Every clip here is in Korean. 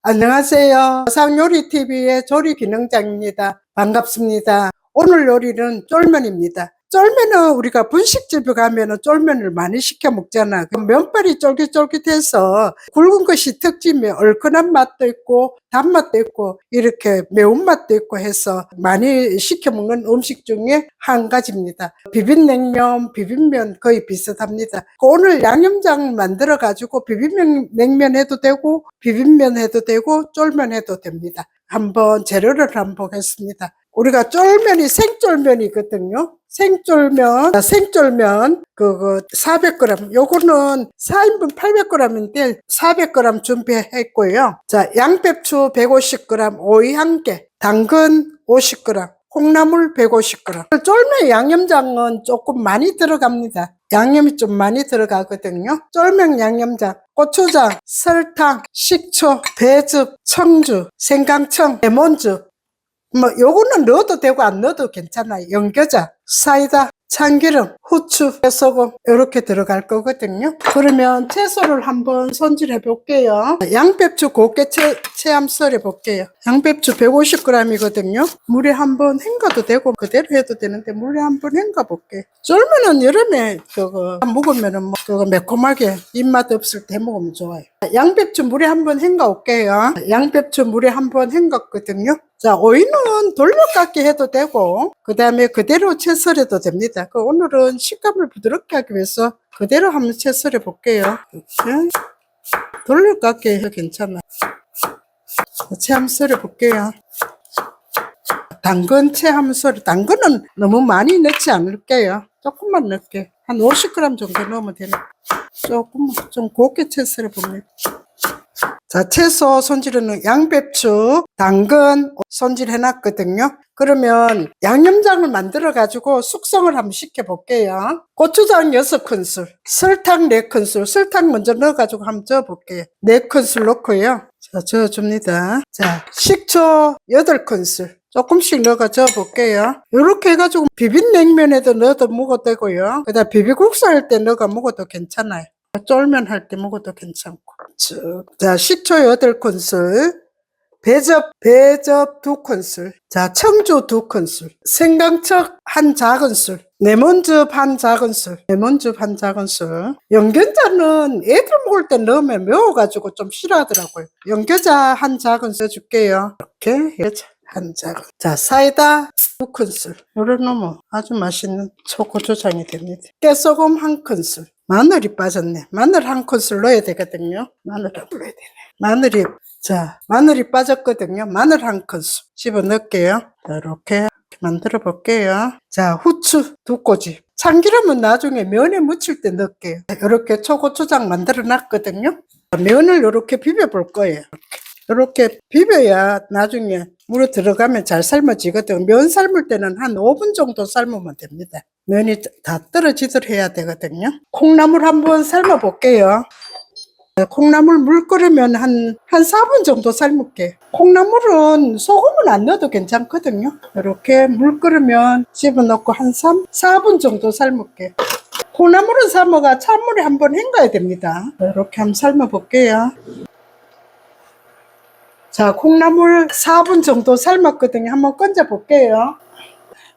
안녕하세요. 상요리TV의 조리기능장입니다. 반갑습니다. 오늘 요리는 쫄면입니다. 쫄면은 우리가 분식집에 가면은 쫄면을 많이 시켜 먹잖아. 면발이 쫄깃쫄깃해서 굵은 것이 특징이에요. 얼큰한 맛도 있고 단맛도 있고 이렇게 매운맛도 있고 해서 많이 시켜 먹는 음식 중에 한 가지입니다. 비빔냉면, 비빔면 거의 비슷합니다. 오늘 양념장 만들어 가지고 비빔냉면 해도 되고 비빔면 해도 되고 쫄면 해도 됩니다. 한번 재료를 한번 보겠습니다. 우리가 쫄면이 생쫄면이거든요. 생쫄면 그거 400g, 요거는 4인분 800g인데 400g 준비했고요. 자, 양배추 150g, 오이 1개, 당근 50g, 콩나물 150g. 쫄면 양념장은 조금 많이 들어갑니다. 양념이 좀 많이 들어가거든요. 쫄면 양념장, 고추장, 설탕, 식초, 배즙, 청주, 생강청, 레몬즙, 요거는 넣어도 되고 안 넣어도 괜찮아요. 연겨자, 사이다, 참기름, 후추, 소금 이렇게 들어갈 거거든요. 그러면 채소를 한번 손질해 볼게요. 양배추 곱게 채함 썰어 볼게요. 양배추 150g이거든요. 물에 한번 헹궈도 되고 그대로 해도 되는데 물에 한번 헹궈 볼게요. 쫄면은 여름에 그거 먹으면은 그거 매콤하게 입맛 없을 때 먹으면 좋아요. 양배추 물에 한번 헹궈 올게요. 양배추 물에 한번 헹궜거든요. 자, 오이는 돌려깎기 해도 되고 그 다음에 그대로 채 썰어도 됩니다. 오늘은 식감을 부드럽게 하기 위해서 그대로 한번 채 썰어 볼게요. 이렇게 돌려깎기 해도 괜찮아요. 채 한번 썰어 볼게요. 당근 채 한번 썰어. 당근은 너무 많이 넣지 않을게요. 조금만 넣을게요. 한 50g 정도 넣으면 되네. 조금 좀 곱게 채 썰어 봅니다. 자, 채소 손질은 양배추, 당근 손질해 놨거든요. 그러면 양념장을 만들어 가지고 숙성을 한번 시켜 볼게요. 고추장 6큰술, 설탕 4큰술, 설탕 먼저 넣어 가지고 한번 저어 볼게요. 4큰술 넣고요. 자, 저어 줍니다. 자, 식초 8큰술 조금씩 넣어가 저어 볼게요. 이렇게 해가지고 비빔냉면에도 넣어도 먹어도 되고요. 그다음 비빔국수 할 때 넣어가 먹어도 괜찮아요. 쫄면 할 때 먹어도 괜찮고. 자, 식초 8큰술, 배즙 2큰술, 자, 청주 2큰술, 생강청 1작은술, 레몬즙 1작은술, 연겨자는 애들 먹을 때 넣으면 매워가지고 좀 싫어하더라고요. 연겨자 1작은술 넣어줄게요. 이렇게 해서 1작은. 자, 사이다 2큰술. 요래 넣으면 아주 맛있는 초고추장이 됩니다. 깨소금 1큰술. 마늘이 빠졌네. 마늘 1큰술 넣어야 되거든요. 마늘을 넣어야 되네. 마늘이 빠졌거든요. 마늘 1큰술 집어 넣을게요. 자, 이렇게 만들어 볼게요. 자, 후추 2꼬집. 참기름은 나중에 면에 묻힐 때 넣을게요. 이렇게 초고추장 만들어 놨거든요. 면을 이렇게 비벼 볼 거예요. 이렇게 비벼야 나중에 물에 들어가면 잘 삶아지거든요. 면 삶을 때는 한 5분 정도 삶으면 됩니다. 면이 다 떨어지도록 해야 되거든요. 콩나물 한번 삶아 볼게요. 콩나물 물 끓으면 한 4분 정도 삶을게요. 콩나물은 소금은 안 넣어도 괜찮거든요. 이렇게 물 끓으면 집어넣고 한 4분 정도 삶을게요. 콩나물은 삶아가 찬물에 한번 헹궈야 됩니다. 이렇게 한번 삶아 볼게요. 자, 콩나물 4분 정도 삶았거든요. 한번 건져 볼게요.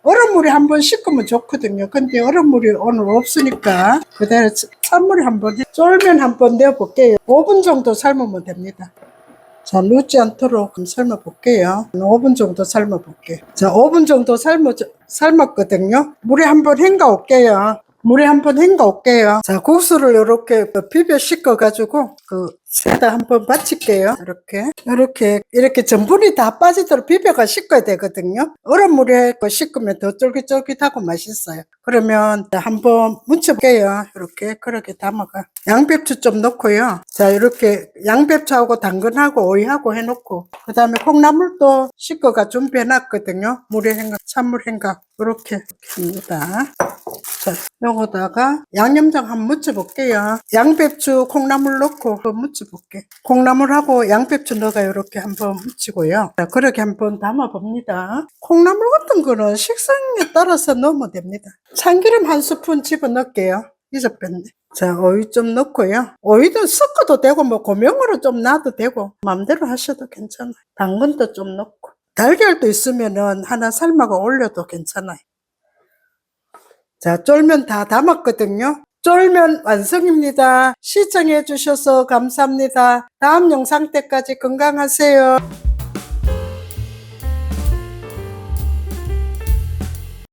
얼음물에 한번 씻으면 좋거든요. 근데 얼음물이 오늘 없으니까 그대로 찬물에 한번 쫄면 한번 내어 볼게요. 5분 정도 삶으면 됩니다. 자, 넣지 않도록 삶아 볼게요. 5분 정도 삶아 볼게요. 자, 5분 정도 삶았거든요. 물에 한번 헹궈 올게요. 자, 국수를 이렇게 비벼 씻어 가지고 세다 한번 받칠게요. 이렇게 전분이 다 빠지도록 비벼가 씻어야 되거든요. 얼음물에 씻으면 더 쫄깃쫄깃하고 맛있어요. 그러면 한번 묻혀볼게요. 이렇게 그렇게 담아가. 양배추 좀 넣고요. 자, 이렇게 양배추하고 당근하고 오이하고 해놓고 그 다음에 콩나물도 씻어가 준비해 놨거든요. 찬물 헹궈 이렇게 합니다. 자, 요거다가 양념장 한번 묻혀볼게요. 양배추 콩나물 넣고 묻혀볼게. 콩나물하고 양배추 넣어가 이렇게 한번 묻히고요. 자, 그렇게 한번 담아봅니다. 콩나물 같은 거는 식성에 따라서 넣으면 됩니다. 참기름 1스푼 집어넣을게요. 이제 뺐네. 자, 오이 좀 넣고요. 오이도 섞어도 되고, 뭐, 고명으로 좀 놔도 되고, 마음대로 하셔도 괜찮아요. 당근도 좀 넣고. 달걀도 있으면은 하나 삶아가 올려도 괜찮아요. 자, 쫄면 다 담았거든요. 쫄면 완성입니다. 시청해 주셔서 감사합니다. 다음 영상 때까지 건강하세요.